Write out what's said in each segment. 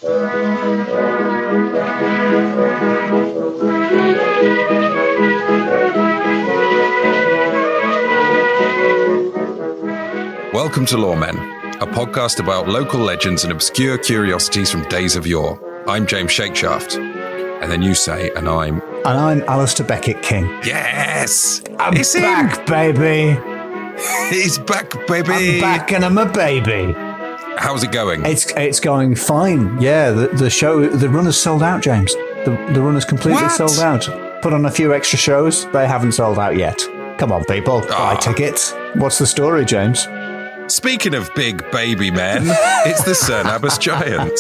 Welcome to Loremen, a podcast about local legends and obscure curiosities from days of yore. I'm James Shakeshaft, and then you say, and I'm Alasdair Beckett-King. Yes! I'm back, baby. He's back, baby. I'm back and I'm a baby. How's it going? It's going fine. Yeah, the run has sold out, James. The run is completely sold out. Put on a few extra shows. They haven't sold out yet. Come on, people. Buy tickets. What's the story, James? Speaking of big baby men, it's the Cerne Abbas Giant.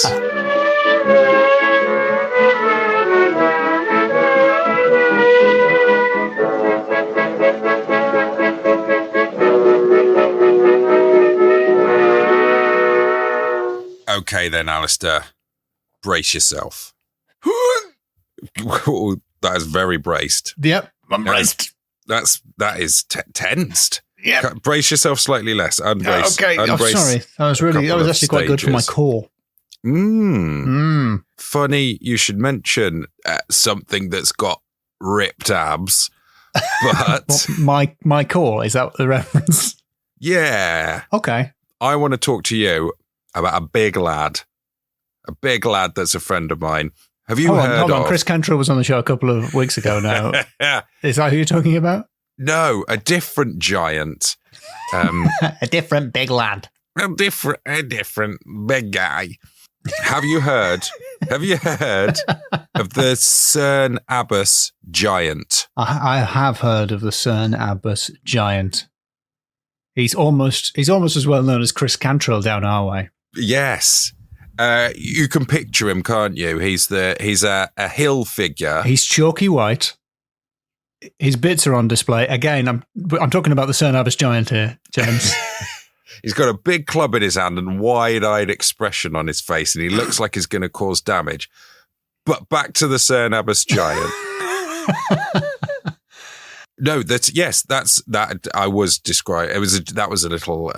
Okay then, Alasdair. Brace yourself. That is very braced. Yep, I'm braced. That is tensed. Yeah. Brace yourself slightly less. Unbrace. Okay. Unbrace. Sorry. That was actually quite good for my core. Funny you should mention something that's got ripped abs, but my core, is that the reference? Yeah. Okay. I want to talk to you about a big lad that's a friend of mine. Have you heard hold on. of? Chris Cantrell was on the show a couple of weeks ago now. Is that who you're talking about? No, a different giant. A different big lad. A different big guy. Have you heard of the Cerne Abbas Giant? I have heard of the Cerne Abbas Giant. He's almost as well known as Chris Cantrell down our way. Yes. You can picture him, can't you? He's a hill figure. He's chalky white. His bits are on display. Again, I'm talking about the Cerne Abbas Giant here, James. He's got a big club in his hand and wide-eyed expression on his face, and he looks like he's going to cause damage. But back to the Cerne Abbas Giant. No, that I was describing. That was a little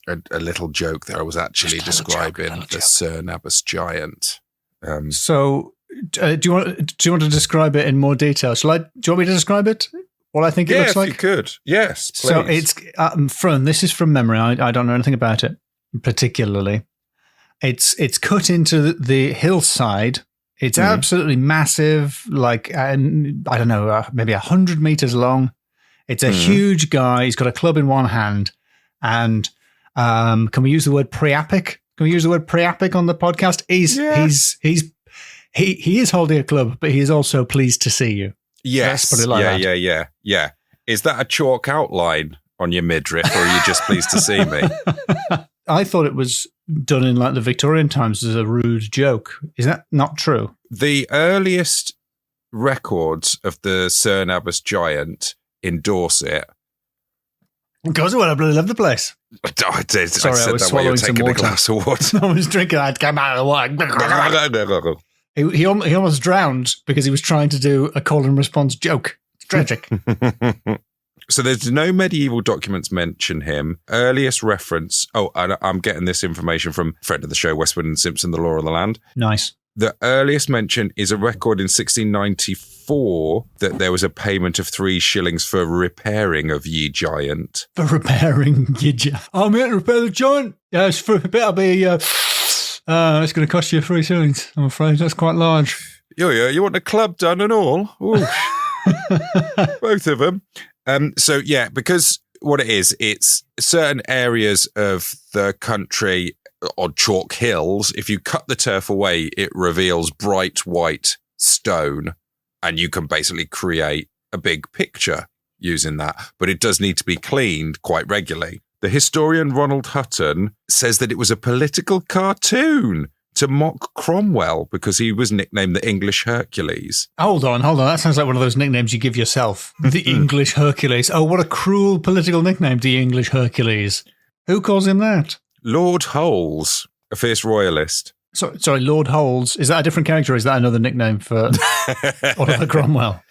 a little joke there. I was actually describing the Cerne Abbas Giant. So, do you want to describe it in more detail? Do you want me to describe it? What I think it looks like? Yeah, if you could. Yes, please. So it's this is from memory. I don't know anything about it particularly. It's cut into the hillside. It's absolutely massive, like I don't know, maybe 100 meters long. It's a huge guy. He's got a club in one hand, and can we use the word priapic? Can we use the word priapic on the podcast? He is holding a club, but he is also pleased to see you. Yes. Let's put it like that. Yeah. Is that a chalk outline on your midriff, or are you just pleased to see me? I thought it was done in like the Victorian times as a rude joke. Is that not true? The earliest records of the Cerne Abbas Giant in Dorset. Goes well, I bloody love the place. I did. Sorry, I was swallowing some water. A glass of water. I was drinking. I'd come out of the water. He almost drowned because he was trying to do a call and response joke. It's tragic. So there's no medieval documents mention him. Earliest reference. Oh, I'm getting this information from friend of the show, Westwood and Simpson, The Law of the Land. Nice. The earliest mention is a record in 1694 that there was a payment of 3 shillings for repairing of ye giant. For repairing ye giant? I'm here to repair the giant. Yeah, it'll be... it's going to cost you 3 shillings, I'm afraid. That's quite large. Yeah, you want the club done and all? Both of them. Because what it is, it's certain areas of the country on chalk hills. If you cut the turf away, it reveals bright white stone, and you can basically create a big picture using that. But it does need to be cleaned quite regularly. The historian Ronald Hutton says that it was a political cartoon to mock Cromwell because he was nicknamed the English Hercules. Hold on. That sounds like one of those nicknames you give yourself. The English Hercules. Oh, what a cruel political nickname, the English Hercules. Who calls him that? Lord Holes, a fierce royalist. Sorry, Lord Holes. Is that a different character or is that another nickname for Oliver Cromwell?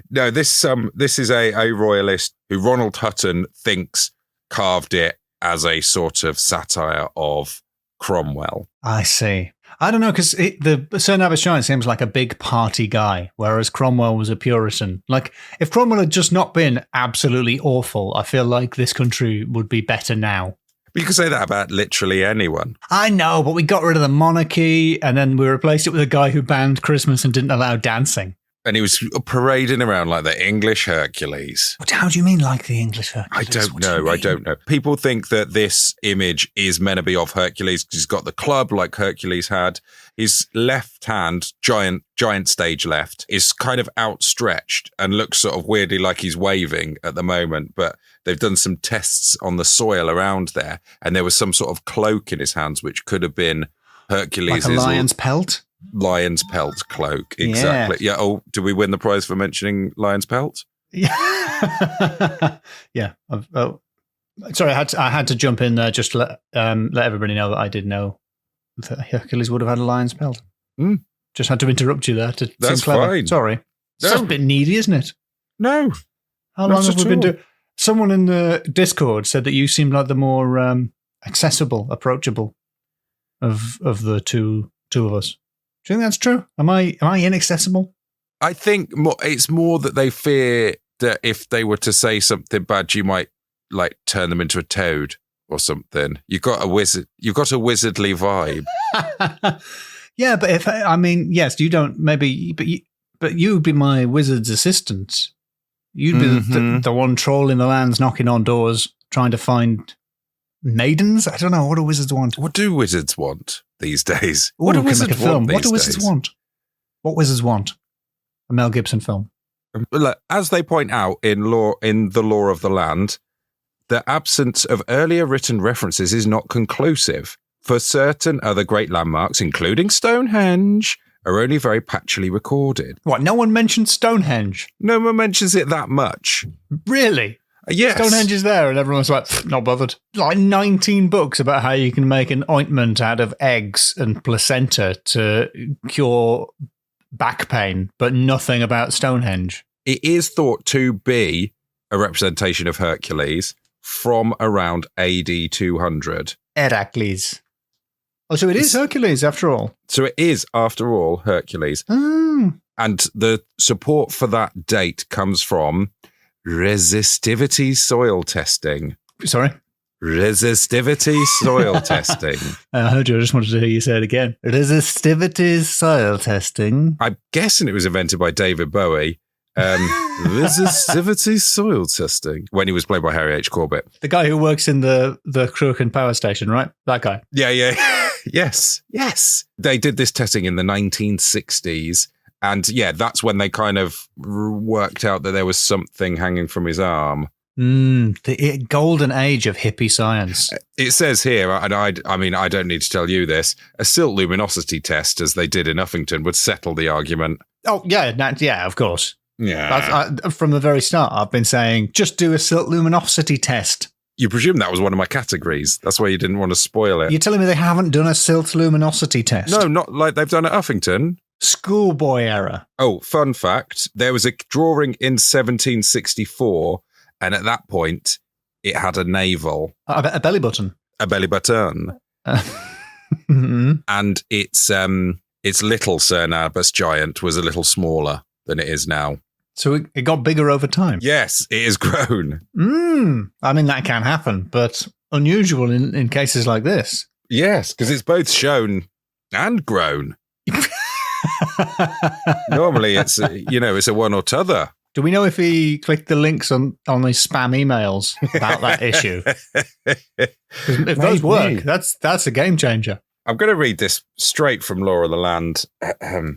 No, this is a royalist who Ronald Hutton thinks carved it as a sort of satire of Cromwell. I see. I don't know, because the Cerne Abbas Giant seems like a big party guy, whereas Cromwell was a Puritan. Like, if Cromwell had just not been absolutely awful, I feel like this country would be better now. But you can say that about literally anyone. I know, but we got rid of the monarchy, and then we replaced it with a guy who banned Christmas and didn't allow dancing. And he was parading around like the English Hercules. How do you mean, like the English Hercules? I don't know. People think that this image is meant to be of Hercules because he's got the club like Hercules had. His left hand, giant stage left, is kind of outstretched and looks sort of weirdly like he's waving at the moment. But they've done some tests on the soil around there, and there was some sort of cloak in his hands, which could have been Hercules' like a lion's pelt? Lion's pelt cloak, exactly. Yeah. Oh, do we win the prize for mentioning lion's pelt? Yeah. Yeah. Sorry, I had to jump in there just to let everybody know that I did know that Hercules would have had a lion's pelt. Just had to interrupt you there to That's seem clever. fine. Sorry. It's just a bit needy, isn't it? No. How long have we been doing? Someone in the Discord said that you seemed like the more accessible, approachable of the two of us. Do you think that's true? Am I inaccessible? I think it's more that they fear that if they were to say something bad, you might like turn them into a toad or something. You've got a wizardly vibe. Yeah, but yes, you don't. Maybe, but you'd be my wizard's assistant. You'd be the one trolling the lands, knocking on doors, trying to find maidens. I don't know. What do wizards want? What do wizards want these days? What do wizards want? What do wizards want? What wizards want? A Mel Gibson film. As they point out in the law of the land, the absence of earlier written references is not conclusive. For certain other great landmarks, including Stonehenge, are only very patchily recorded. What? No one mentioned Stonehenge? No one mentions it that much. Really? Yes. Stonehenge is there, and everyone's like, not bothered. Like 19 books about how you can make an ointment out of eggs and placenta to cure back pain, but nothing about Stonehenge. It is thought to be a representation of Hercules from around AD 200. Heracles. Oh, so it is Hercules after all. So it is, after all, Hercules. And the support for that date comes from resistivity soil testing. Sorry? Resistivity soil testing. I heard you. I just wanted to hear you say it again. Resistivity soil testing. I'm guessing it was invented by David Bowie. Resistivity soil testing. When he was played by Harry H. Corbett. The guy who works in the Crooken power station, right? That guy. Yeah. Yes. They did this testing in the 1960s. And yeah, that's when they kind of worked out that there was something hanging from his arm. The golden age of hippie science. It says here, and I mean, I don't need to tell you this, a silt luminosity test, as they did in Uffington, would settle the argument. Oh, yeah, of course. Yeah. From the very start, I've been saying, just do a silt luminosity test. You presume that was one of my categories. That's why you didn't want to spoil it. You're telling me they haven't done a silt luminosity test? No, not like they've done at Uffington. Schoolboy error. Oh, fun fact. There was a drawing in 1764, and at that point, it had a navel. A belly button. A belly button. And its little Cerne Abbas Giant was a little smaller than it is now. So it got bigger over time? Yes, it has grown. I mean, that can happen, but unusual in cases like this. Yes, because it's both shown and grown. Normally, it's a one or t'other. Do we know if he clicked the links on his spam emails about that issue? If those work, that's a game changer. I'm going to read this straight from Law of the Land.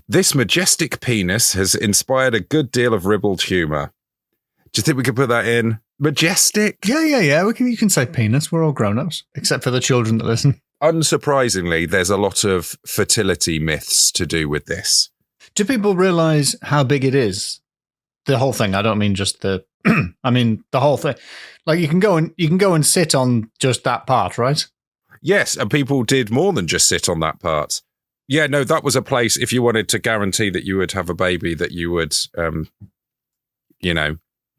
This majestic penis has inspired a good deal of ribald humour. Do you think we could put that in? Majestic? Yeah. You can say penis. We're all grown-ups, except for the children that listen. Unsurprisingly, there's a lot of fertility myths to do with this. Do people realise how big it is? The whole thing. I don't mean just the. I mean the whole thing. Like you can go and sit on just that part, right? Yes, and people did more than just sit on that part. Yeah, no, that was a place. If you wanted to guarantee that you would have a baby, that you would,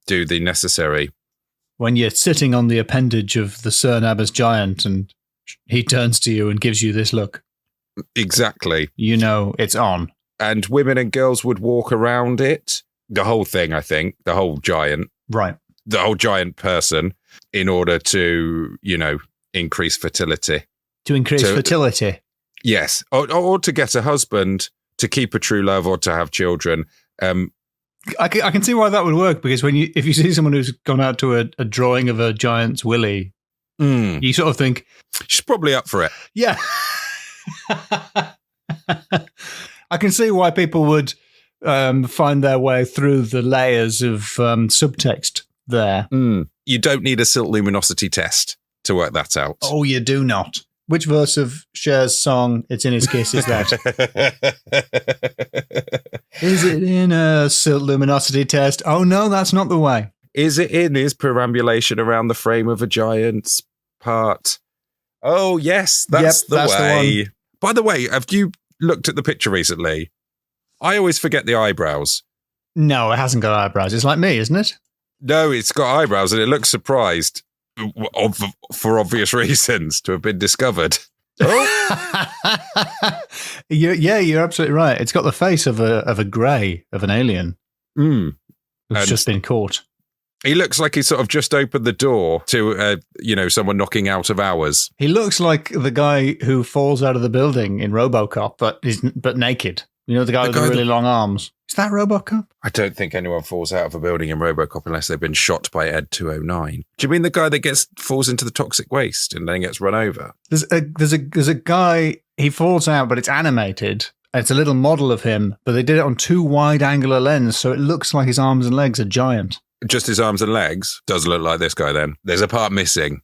do the necessary. When you're sitting on the appendage of the Cerne Abbas Giant, and he turns to you and gives you this look. Exactly. You know it's on. And women and girls would walk around it. The whole thing, I think. The whole giant. Right. The whole giant person in order to, increase fertility. To increase fertility? Yes. Or to get a husband, to keep a true love, or to have children. I can see why that would work, because if you see someone who's gone out to a drawing of a giant's willy, you sort of think... She's probably up for it. Yeah. I can see why people would find their way through the layers of subtext there. You don't need a silt luminosity test to work that out. Oh, you do not. Which verse of Cher's song, It's in His Kiss, is that? Is it in a silt luminosity test? Oh, no, that's not the way. Is it in his perambulation around the frame of a giant's part? Oh, yes, that's the way. The By the way, have you looked at the picture recently? I always forget the eyebrows. No, it hasn't got eyebrows. It's like me, isn't it? No, it's got eyebrows and it looks surprised. For obvious reasons, to have been discovered. Oh. You're absolutely right. It's got the face of a grey, of an alien who's just been caught. He looks like he sort of just opened the door to, someone knocking out of hours. He looks like the guy who falls out of the building in RoboCop, but naked. You know, the guy with the really long arms. Is that RoboCop? I don't think anyone falls out of a building in RoboCop unless they've been shot by Ed 209. Do you mean the guy that falls into the toxic waste and then gets run over? There's a guy, he falls out, but it's animated. It's a little model of him, but they did it on 2 wide angular lens, so it looks like his arms and legs are giant. Just his arms and legs? Does look like this guy then. There's a part missing.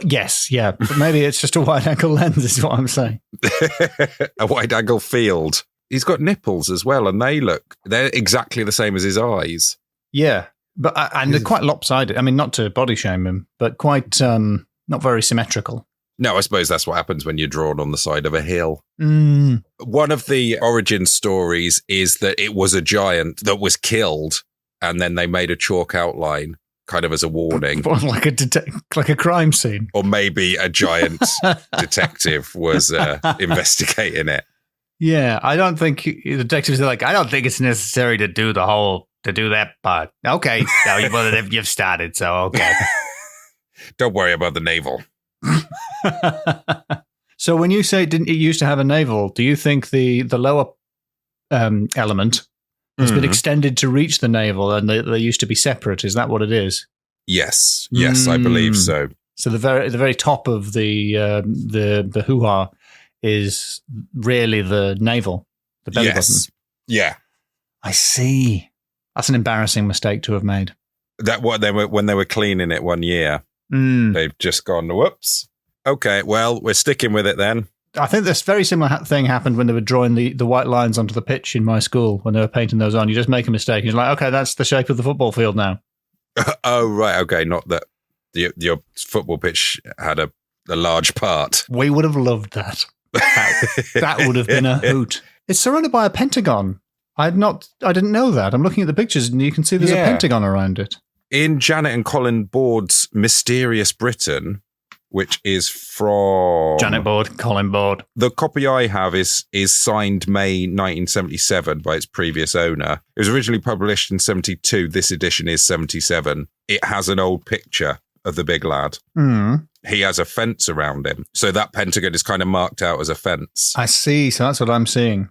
Yes, yeah. But maybe it's just a wide angle lens is what I'm saying. A wide angle field. He's got nipples as well, and they're exactly the same as his eyes. Yeah, but and they're quite lopsided. I mean, not to body shame him, but quite not very symmetrical. No, I suppose that's what happens when you're drawn on the side of a hill. One of the origin stories is that it was a giant that was killed, and then they made a chalk outline, kind of as a warning. Like a crime scene. Or maybe a giant detective was investigating it. Yeah, I don't think the detectives are like, I don't think it's necessary to do that part. Okay, now you've started, so okay. Don't worry about the navel. So when you say it used to have a navel, do you think the lower element has been extended to reach the navel and they used to be separate? Is that what it is? Yes, I believe so. So the very top of the hoo-ha is really the navel, the belly button. Yeah. I see. That's an embarrassing mistake to have made. When they were cleaning it one year, they've just gone, whoops. Okay, well, we're sticking with it then. I think this very similar thing happened when they were drawing the white lines onto the pitch in my school when they were painting those on. You just make a mistake. You're like, okay, that's the shape of the football field now. Oh, right. Okay, not that your football pitch had a large part. We would have loved that. That would have been a hoot. It's surrounded by a pentagon. I didn't know that. I'm looking at the pictures and you can see there's a pentagon around it. In Janet and Colin Board's Mysterious Britain, which is from Janet Board, Colin Board. The copy I have is signed May 1977 by its previous owner. It was originally published in 72. This edition is 77. It has an old picture of the big lad. He has a fence around him. So that pentagon is kind of marked out as a fence. I see. So that's what I'm seeing.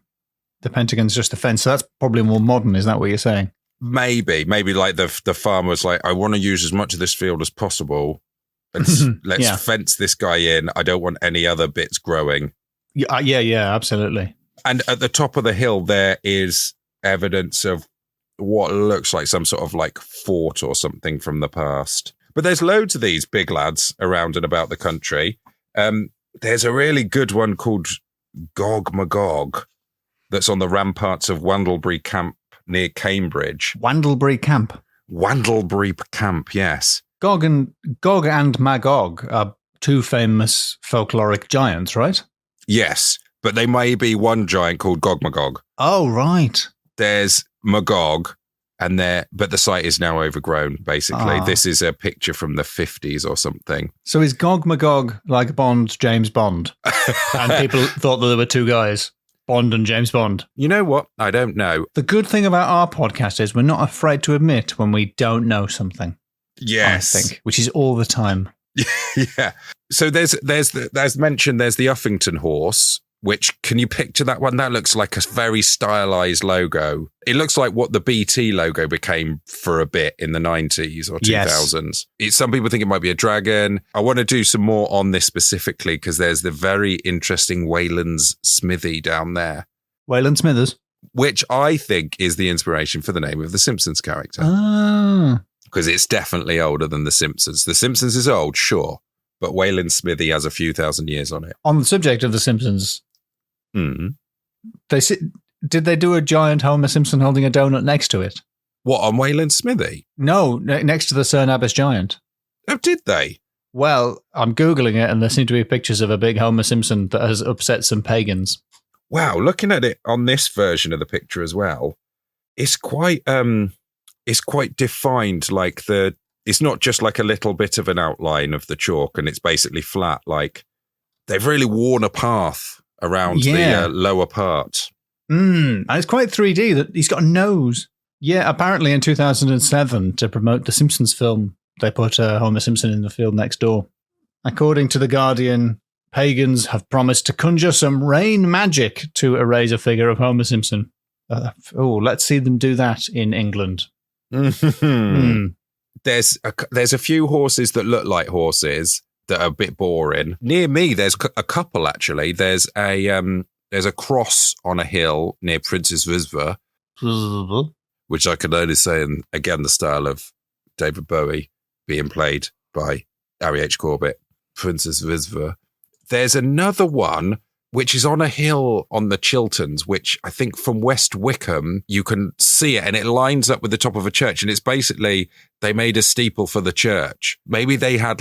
The pentagon's just a fence. So that's probably more modern. Is that what you're saying? Maybe like the farmer's like, I want to use as much of this field as possible. Let's fence this guy in. I don't want any other bits growing. Yeah, absolutely. And at the top of the hill, there is evidence of what looks like some sort of like fort or something from the past. But there's loads of these big lads around and about the country. There's a really good one called Gog Magog that's on the ramparts of Wandlebury Camp near Cambridge. Wandlebury Camp? Wandlebury Camp, yes. Gog and Magog are 2 famous folkloric giants, right? Yes, but there may be one giant called Gog Magog. Oh, right. There's Magog, but the site is now overgrown, basically. Ah. This is a picture from the 50s or something. So is Gog Magog like Bond, James Bond? And people thought that there were two guys, Bond and James Bond. You know what? I don't know. The good thing about our podcast is we're not afraid to admit when we don't know something. Yes. I think, which is all the time. Yeah. So there's mentioned, there's the Uffington horse, which, can you picture that one? That looks like a very stylized logo. It looks like what the BT logo became for a bit in the 90s or 2000s. Yes. Some people think it might be a dragon. I want to do some more on this specifically because there's the very interesting Wayland's Smithy down there. Wayland Smithers? Which I think is the inspiration for the name of the Simpsons character. Ah. Because it's definitely older than the Simpsons. The Simpsons is old, sure, but Wayland's Smithy has a few thousand years on it. On the subject of the Simpsons, did they do a giant Homer Simpson holding a donut next to it? What, on Wayland's Smithy? No, next to the Cerne Abbas Giant. Oh, did they? Well, I'm Googling it and there seem to be pictures of a big Homer Simpson that has upset some pagans. Wow, looking at it on this version of the picture as well, it's quite defined. Like it's not just like a little bit of an outline of the chalk and it's basically flat. Like they've really worn a path around the lower part. And it's quite 3D. That he's got a nose. Yeah, apparently in 2007, to promote the Simpsons film, they put Homer Simpson in the field next door. According to The Guardian, pagans have promised to conjure some rain magic to erase a figure of Homer Simpson. Let's see them do that in England. There's a few horses that look like horses that are a bit boring. Near me, there's a couple, actually. There's a cross on a hill near Princess Visva, which I can only say in, again, the style of David Bowie being played by Harry H. Corbett, Princess Visva. There's another one which is on a hill on the Chilterns, which I think from West Wickham, you can see it and it lines up with the top of a church. And it's basically, they made a steeple for the church. Maybe they had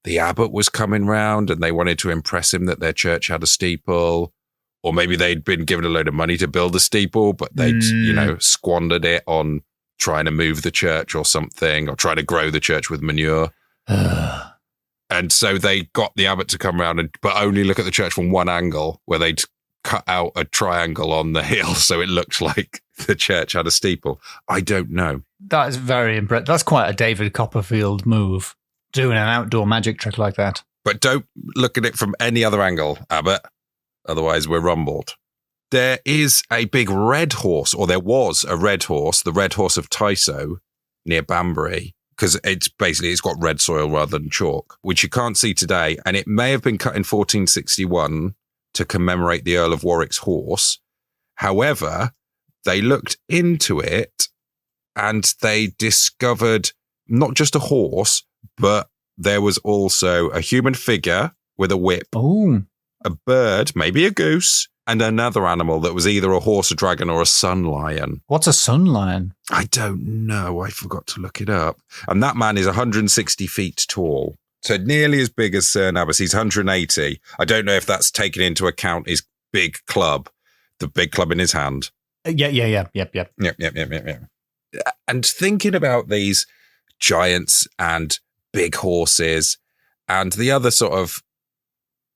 the abbot was coming round and they wanted to impress him that their church had a steeple. Or maybe they'd been given a load of money to build a steeple, but they'd, squandered it on trying to move the church or something, or trying to grow the church with manure. And so they got the abbot to come around, but only look at the church from one angle, where they'd cut out a triangle on the hill so it looked like the church had a steeple. I don't know. That is very impressive. That's quite a David Copperfield move, doing an outdoor magic trick like that. But don't look at it from any other angle, Abbot. Otherwise, we're rumbled. There is a big red horse, or there was a red horse, the red horse of Taiso, near Banbury, because it's got red soil rather than chalk, which you can't see today. And it may have been cut in 1461 to commemorate the Earl of Warwick's horse. However, they looked into it and they discovered not just a horse, but there was also a human figure with a whip. Oh. A bird, maybe a goose, and another animal that was either a horse, a dragon, or a sun lion. What's a sun lion? I don't know. I forgot to look it up. And that man is 160 feet tall. So nearly as big as Cerne Abbas. He's 180. I don't know if that's taken into account his big club, the big club in his hand. Yep. And thinking about these giants and big horses and the other sort of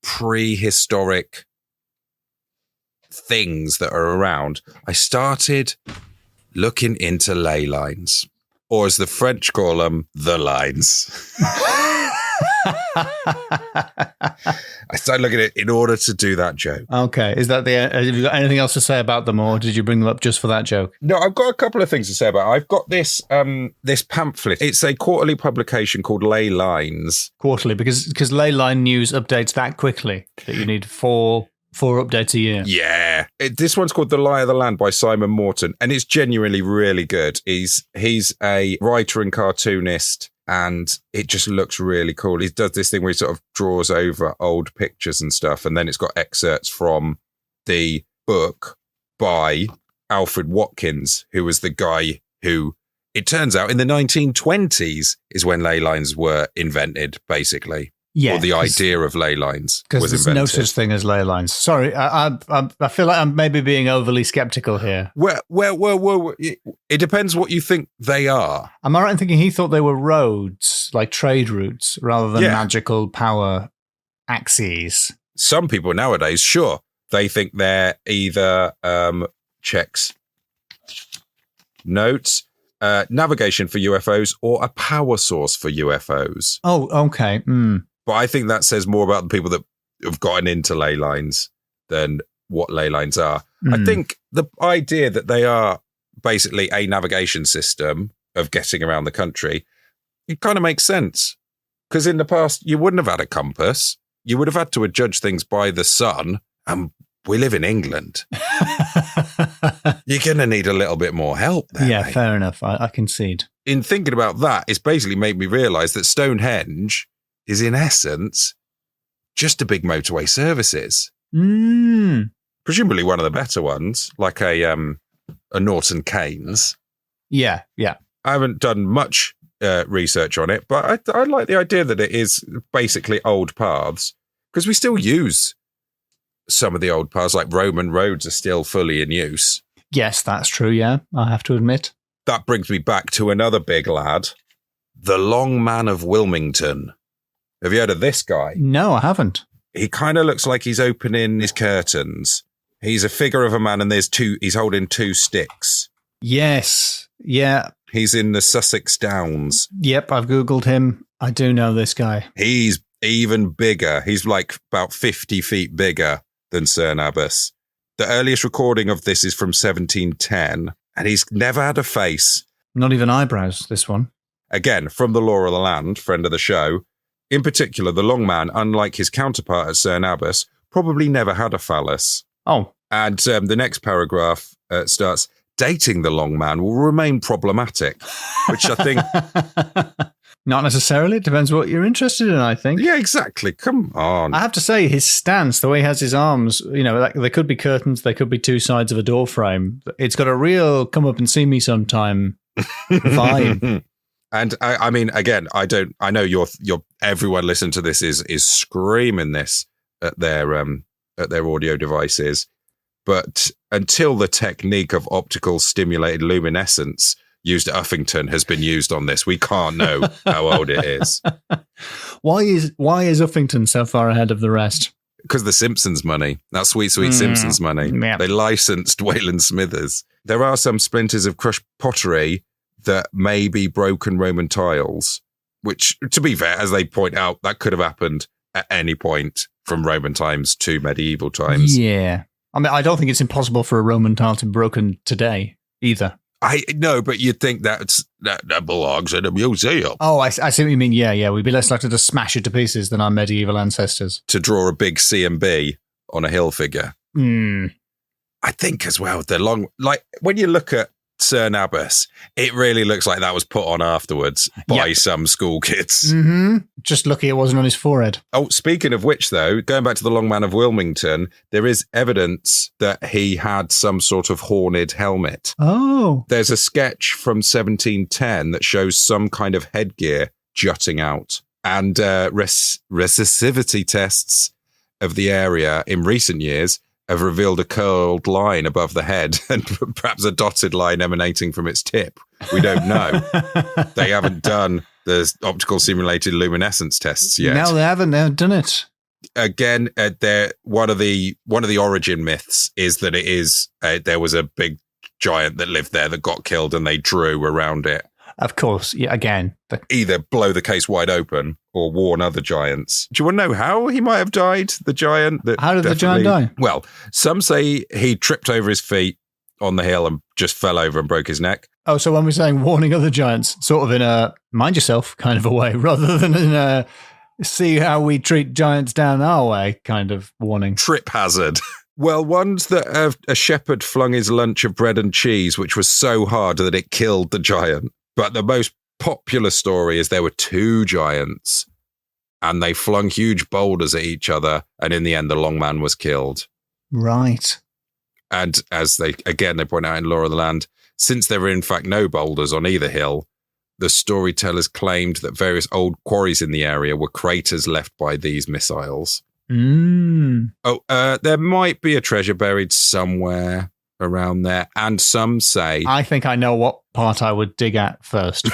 prehistoric things that are around, I started looking into ley lines, or as the French call them, the lines. I started looking at it in order to do that joke. Okay. Is that have you got anything else to say about them, or did you bring them up just for that joke? No, I've got a couple of things to say about it. I've got this this pamphlet. It's a quarterly publication called Ley Lines. Quarterly, because ley line news updates that quickly that you need four updates a year. Yeah. This one's called The Lie of the Land by Simon Morton, and it's genuinely really good. He's a writer and cartoonist, and it just looks really cool. He does this thing where he sort of draws over old pictures and stuff, and then it's got excerpts from the book by Alfred Watkins, who was the guy who, it turns out, in the 1920s is when ley lines were invented, basically. Yeah, or the idea of ley lines because was there's invented. no such thing as ley lines. Sorry, I feel like I'm maybe being overly skeptical here. Well, it depends what you think they are. Am I right in thinking he thought they were roads, like trade routes, rather than Yeah. magical power axes? Some people nowadays, sure, they think they're either checks, notes, navigation for UFOs, or a power source for UFOs. Oh, okay. But I think that says more about the people that have gotten into ley lines than what ley lines are. I think the idea that they are basically a navigation system of getting around the country, it kind of makes sense. Because in the past, you wouldn't have had a compass. You would have had to judge things by the sun. And we live in England. You're going to need a little bit more help there. Yeah, mate. fair enough. I concede. In thinking about that, it's basically made me realise that Stonehenge is in essence just a big motorway services. Presumably one of the better ones, like a Norton Keynes. Yeah. I haven't done much research on it, but I like the idea that it is basically old paths, because we still use some of the old paths, like Roman roads are still fully in use. Yes, that's true, yeah, I have to admit. That brings me back to another big lad, the Long Man of Wilmington. Have you heard of this guy? No, I haven't. He kind of looks like he's opening his curtains. He's a figure of a man, and he's holding two sticks. Yes, yeah. He's in the Sussex Downs. Yep, I've Googled him. I do know this guy. He's even bigger. He's like about 50 feet bigger than Cerne Abbas. The earliest recording of this is from 1710, and he's never had a face. Not even eyebrows, this one. Again, from the Law of the Land, friend of the show. In particular, the long man, unlike his counterpart at Cerne Abbas, probably never had a phallus. Oh. And the next paragraph starts, dating the long man will remain problematic, which I think... Not necessarily. It depends what you're interested in, I think. Yeah, exactly. Come on. I have to say, his stance, the way he has his arms, like, there could be curtains, there could be two sides of a door frame. It's got a real come up and see me sometime vibe. And I mean, again, I know you're everyone listening to this is screaming this at their audio devices, but until the technique of optical stimulated luminescence used at Uffington has been used on this, we can't know how old it is. Why is Uffington so far ahead of the rest? Because the Simpsons money, that sweet Simpsons money. Yeah. They licensed Wayland Smithers. There are some splinters of crushed pottery that may be broken Roman tiles, which, to be fair, as they point out, that could have happened at any point from Roman times to medieval times. Yeah. I mean, I don't think it's impossible for a Roman tile to be broken today either. I know, but you'd think that belongs in a museum. Oh, I see what you mean. Yeah. We'd be less likely to smash it to pieces than our medieval ancestors. To draw a big C&B on a hill figure. I think as well, they're long. Like, when you look at Cerne Abbas, it really looks like that was put on afterwards by some school kids. Mm-hmm. Just lucky it wasn't on his forehead. Oh, speaking of which, though, going back to the Long Man of Wilmington, there is evidence that he had some sort of horned helmet. Oh. There's a sketch from 1710 that shows some kind of headgear jutting out. And recessivity tests of the area in recent years have revealed a curled line above the head and perhaps a dotted line emanating from its tip. We don't know. They haven't done the optical simulated luminescence tests yet. No, they haven't. They haven't done it. Again, one of the origin myths is that it is there was a big giant that lived there that got killed and they drew around it. Of course, yeah, again. Either blow the case wide open or warn other giants. Do you want to know how he might have died, the giant? How did the giant die? Well, some say he tripped over his feet on the hill and just fell over and broke his neck. Oh, so when we're saying warning other giants, sort of in a mind yourself kind of a way, rather than in a see how we treat giants down our way kind of warning. Trip hazard. Well, one's that a shepherd flung his lunch of bread and cheese, which was so hard that it killed the giant. But the most popular story is there were two giants and they flung huge boulders at each other. And in the end, the long man was killed. Right. And as they point out in Law of the Land, since there were in fact no boulders on either hill, the storytellers claimed that various old quarries in the area were craters left by these missiles. There might be a treasure buried somewhere around there, and some say... I think I know what part I would dig at first.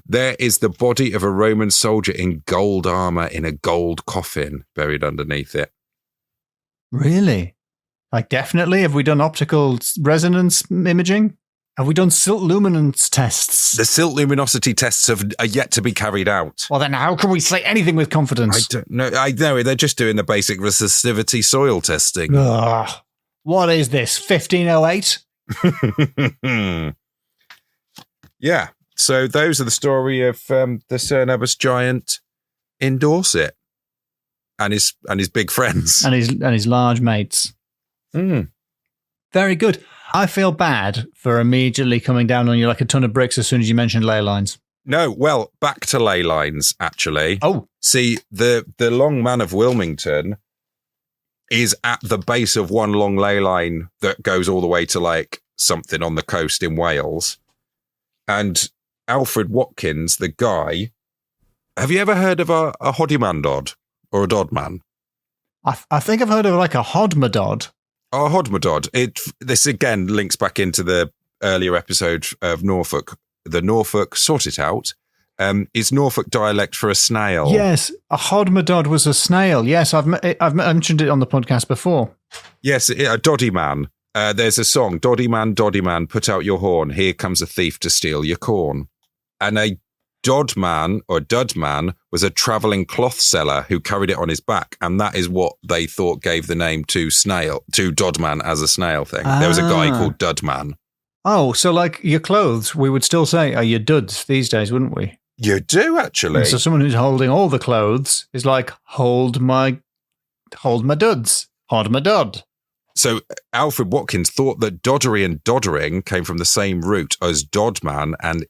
There is the body of a Roman soldier in gold armor in a gold coffin buried underneath it. Really? Like, definitely? Have we done optical resonance imaging? Have we done silt luminance tests? The silt luminosity tests are yet to be carried out. Well, then how can we say anything with confidence? I don't know. I know they're just doing the basic resistivity soil testing. Ugh. What is this, 1508? Yeah. So those are the story of the Cerne Abbas Giant in Dorset and his big friends and his large mates. Very good. I feel bad for immediately coming down on you like a ton of bricks as soon as you mentioned ley lines. No, well, back to ley lines, actually. Oh. See, the Long Man of Wilmington is at the base of one long ley line that goes all the way to like something on the coast in Wales. And Alfred Watkins, the guy, have you ever heard of a hodymandod or a dodman? I think I've heard of like a hodmadod. Oh, a hodmadod. This again links back into the earlier episode of Norfolk. The Norfolk, sort it out. It's Norfolk dialect for a snail. Yes, a hodmadod was a snail. Yes, I've mentioned it on the podcast before. Yes, a doddy man. There's a song, Doddy man, put out your horn. Here comes a thief to steal your corn. And a dodman or dudman was a travelling cloth seller who carried it on his back. And that is what they thought gave the name to dodman as a snail thing. There was a guy called Dudman. Oh, so like your clothes, we would still say are your duds these days, wouldn't we? You do, actually. And so someone who's holding all the clothes is like, hold my duds, hold my dod. So Alfred Watkins thought that doddery and doddering came from the same root as dodman, and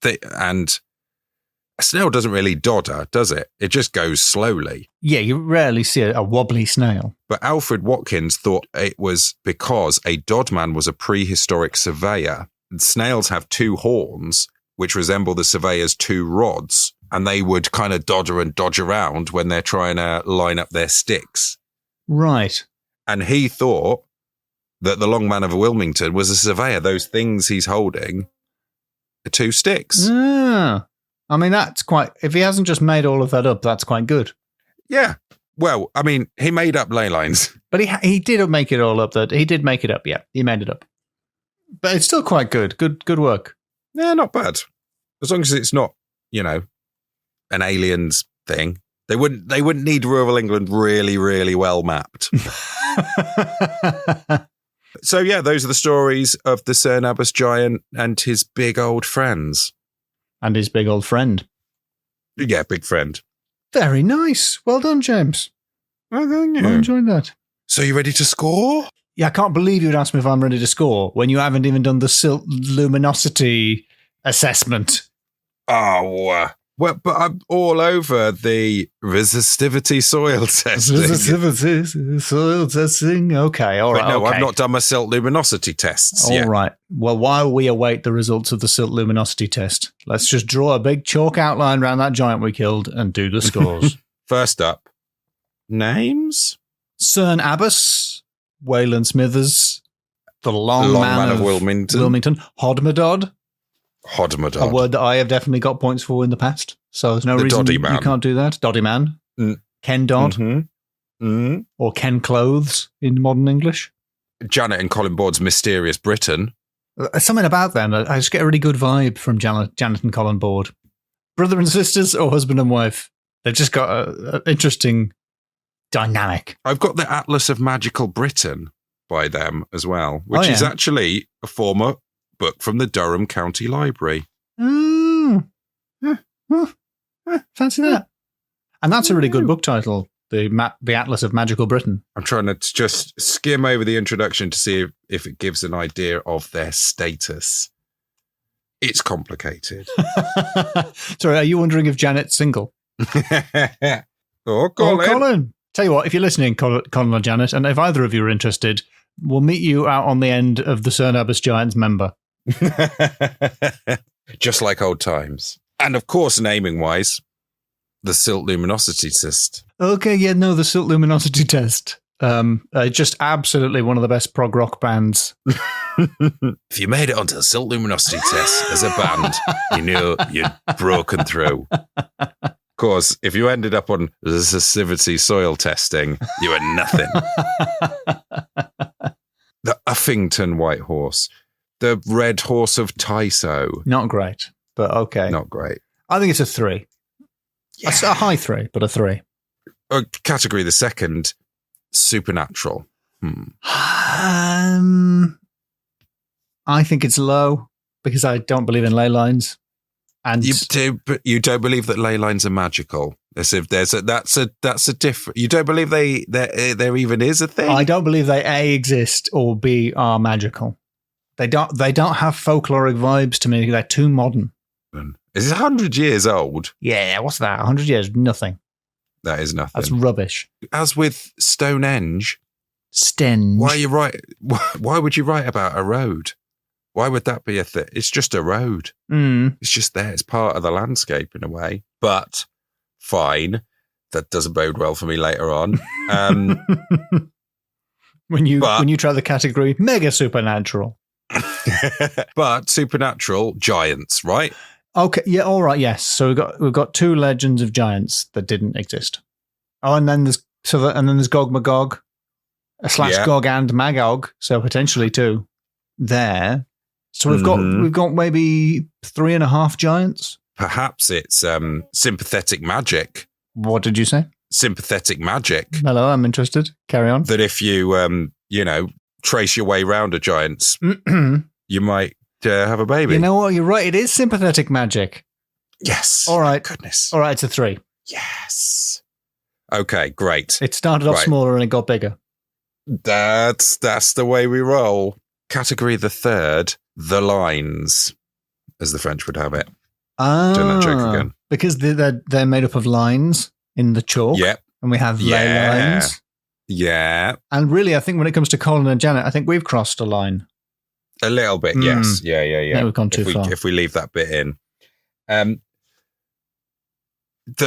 a snail doesn't really dodder, does it? It just goes slowly. Yeah, you rarely see a wobbly snail. But Alfred Watkins thought it was because a dodman was a prehistoric surveyor. Snails have two horns, which resemble the surveyor's two rods, and they would kind of dodder and dodge around when they're trying to line up their sticks. Right. And he thought that the Long Man of Wilmington was a surveyor. Those things he's holding are two sticks. Ah. I mean, that's quite... If he hasn't just made all of that up, that's quite good. Yeah. Well, I mean, he made up ley lines. But he did make it all up. He did make it up, yeah. He made it up. But it's still quite good. Good work. Yeah, not bad. As long as it's not, an aliens thing. They wouldn't need rural England really, really well mapped. So, yeah, those are the stories of the Cerne Abbas Giant and his big old friends. And his big old friend. Yeah, big friend. Very nice. Well done, James. Well done, you. I enjoyed that. So you ready to score? Yeah, I can't believe you'd ask me if I'm ready to score when you haven't even done the silt luminosity assessment. Oh, well, but I'm all over the resistivity soil testing. Resistivity soil testing. Okay, all right. But no, okay. I've not done my silt luminosity tests yet. All right. Well, while we await the results of the silt luminosity test, let's just draw a big chalk outline around that giant we killed and do the scores. First up, names? Cerne Abbas, Wayland Smithers, the Long Man of Wilmington, Hodmadod. A word that I have definitely got points for in the past. So there's no reason you can't do that. Doddy Man. Ken Dodd. Mm-hmm. Or Ken Clothes in modern English. Janet and Colin Board's Mysterious Britain. Something about them. I just get a really good vibe from Janet and Colin Board. Brother and sisters or husband and wife. They've just got an interesting dynamic. I've got the Atlas of Magical Britain by them as well, which is actually a former book from the Durham County Library. Fancy that. And that's a really good book title, the Atlas of Magical Britain. I'm trying to just skim over the introduction to see if it gives an idea of their status. It's complicated. Sorry, are you wondering if Janet's single? Oh, Colin. Tell you what, if you're listening, Colin or Janet, and if either of you are interested, we'll meet you out on the end of the Cerne Abbas Giant's member. Just like old times. And of course, naming-wise, the silt luminosity test. Okay, yeah, no, the silt luminosity test. Just absolutely one of the best prog rock bands. If you made it onto the silt luminosity test as a band, you knew you'd broken through. Of course, if you ended up on the sensitivity soil testing, you were nothing. The Uffington White Horse. The Red Horse of Taiso. Not great, but okay. Not great. I think it's a 3. Yeah. A high 3, but a 3. Category the second, supernatural. I think it's low because I don't believe in ley lines. And you don't believe that ley lines are magical. As if that's a different. You don't believe there even is a thing. I don't believe they A, exist, or B, are magical. They don't have folkloric vibes to me. They're too modern. Is it 100 years old? Yeah, what's that? 100 years? Nothing. That is nothing. That's rubbish. As with Stonehenge. Why would you write about a road? Why would that be a thing? It's just a road. It's just there. It's part of the landscape in a way. But fine. That doesn't bode well for me later on. When you try the category mega supernatural. But supernatural giants, right? Okay, yeah, all right, yes. So we've got 2 legends of giants that didn't exist. Oh, and then there's Gog Magog, / Gog and Magog, so potentially 2 there. So we've got maybe 3.5 giants. Perhaps it's sympathetic magic. What did you say? Sympathetic magic. Hello, I'm interested. Carry on. That if you trace your way round a giant's, you might have a baby. You know what? You're right. It is sympathetic magic. Yes. All right. Goodness. All right. It's a 3. Yes. Okay. Great. It started off smaller and it got bigger. That's the way we roll. Category the third, the lines, as the French would have it. Doing that joke again. Because they're made up of lines in the chalk. Yep. And we have ley lines. Yeah. And really, I think when it comes to Colin and Janet, I think we've crossed a line. A little bit, yes. Yeah. Yeah, we've gone too far. If we leave that bit in. The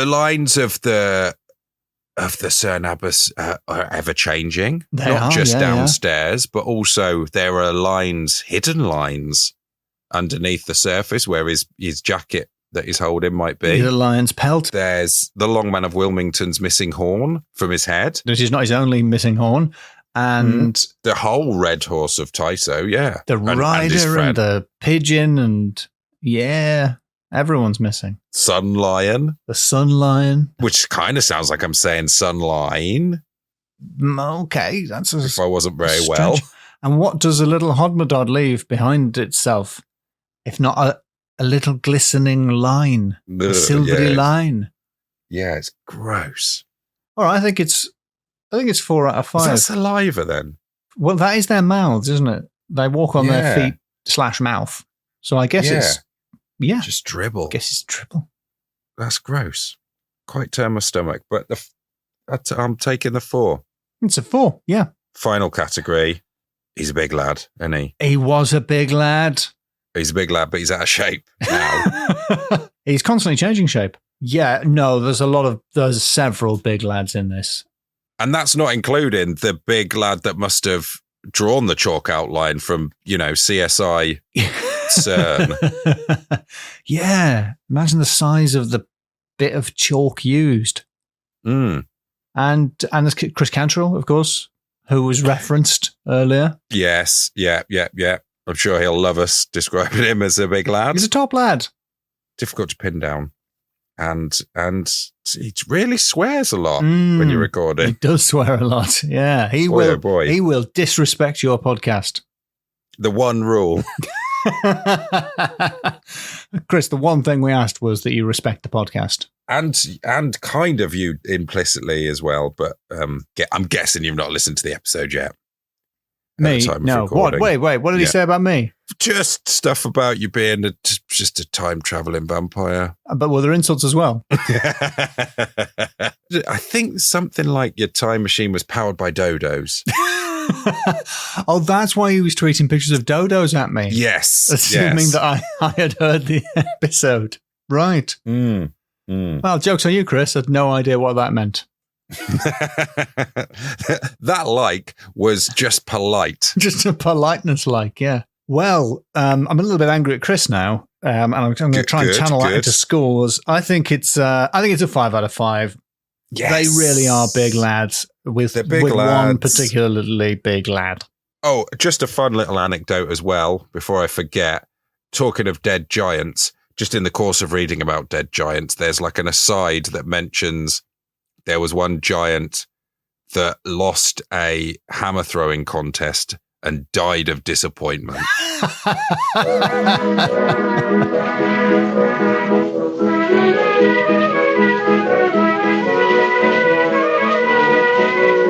lines of the Cerne Abbas are ever changing. Not just downstairs, but also there are lines, hidden lines, underneath the surface where his jacket that he's holding might be. The lion's pelt. There's the long man of Wilmington's missing horn from his head. Which is not his only missing horn. And the whole Red Horse of Taiso, yeah. The rider and the pigeon and everyone's missing. Sun Lion. The Sun Lion. Which kind of sounds like I'm saying Sun Line. Okay, that's if I wasn't very well. And what does a little Hodmedod leave behind itself, if not a little glistening line, a silvery line? Yeah, it's gross. All right, I think it's 4 out of 5. Is that saliva then? Well, that is their mouths, isn't it? They walk on their feet / mouth. So I guess it's just dribble. I guess it's dribble. That's gross. Quite turn my stomach, but I'm taking the 4. It's a 4, yeah. Final category. He's a big lad, isn't he? He was a big lad. He's a big lad, but he's out of shape now. He's constantly changing shape. Yeah, no, there's several big lads in this. And that's not including the big lad that must have drawn the chalk outline from, CSI CERN. Yeah. Imagine the size of the bit of chalk used. And there's Chris Cantrell, of course, who was referenced earlier. Yes. Yeah. I'm sure he'll love us describing him as a big lad. He's a top lad. Difficult to pin down. And he really swears a lot when you're recording. He does swear a lot. Yeah, he will. Oh boy. He will disrespect your podcast. The one rule. Chris, the one thing we asked was that you respect the podcast. And kind of you implicitly as well, but I'm guessing you've not listened to the episode yet. Me? No. What? Wait. What did he say about me? Just stuff about you being just a time-traveling vampire. But were there insults as well? I think something like your time machine was powered by dodos. Oh, that's why he was tweeting pictures of dodos at me. Yes. Assuming that I had heard the episode. Right. Well, joke's on you, Chris. I had no idea what that meant. That like was just polite. Just a politeness like, yeah. Well, I'm a little bit angry at Chris now, and I'm going to try and channel that into scores. I think it's a 5 out of 5. Yes. They really are big lads with one particularly big lad. Oh, just a fun little anecdote as well, before I forget. Talking of dead giants, just in the course of reading about dead giants, there's like an aside that mentions there was one giant that lost a hammer throwing contest and died of disappointment.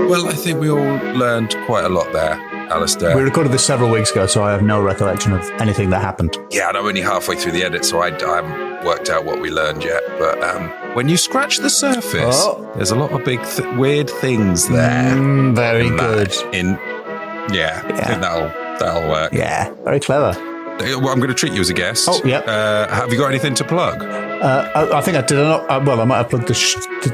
Well, I think we all learned quite a lot there, Alasdair. We recorded this several weeks ago, so I have no recollection of anything that happened. Yeah, and I'm only halfway through the edit, so I haven't worked out what we learned yet. But when you scratch the surface, there's a lot of big, weird things there. Very good. I think that'll work. Yeah, very clever. Well, I'm going to treat you as a guest. Oh, yeah. Have you got anything to plug? I think I did not. Well, I might have plugged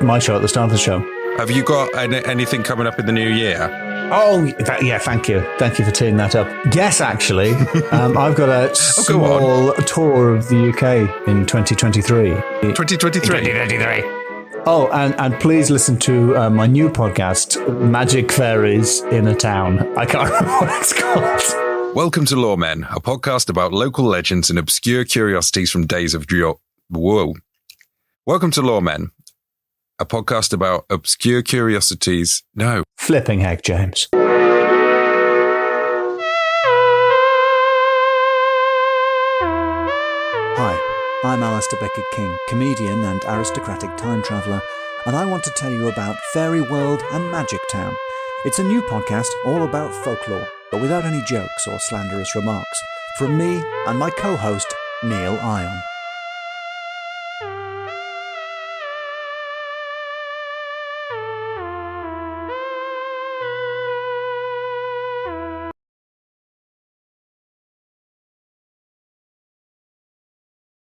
my show at the start of the show. Have you got anything coming up in the new year? Oh, yeah, thank you. Thank you for teeing that up. Yes, actually. I've got a small tour of the UK in 2023. 2023? Oh, and please listen to my new podcast, Magic Fairies in a Town. I can't remember what it's called. Welcome to Loremen, a podcast about local legends and obscure curiosities from days of Whoa. Welcome to Loremen, a podcast about obscure curiosities. No. Flipping heck, James. Hi, I'm Alasdair Beckett-King, comedian and aristocratic time traveller, and I want to tell you about Fairy World and Magic Town. It's a new podcast all about folklore, but without any jokes or slanderous remarks, from me and my co-host, Neil Ion.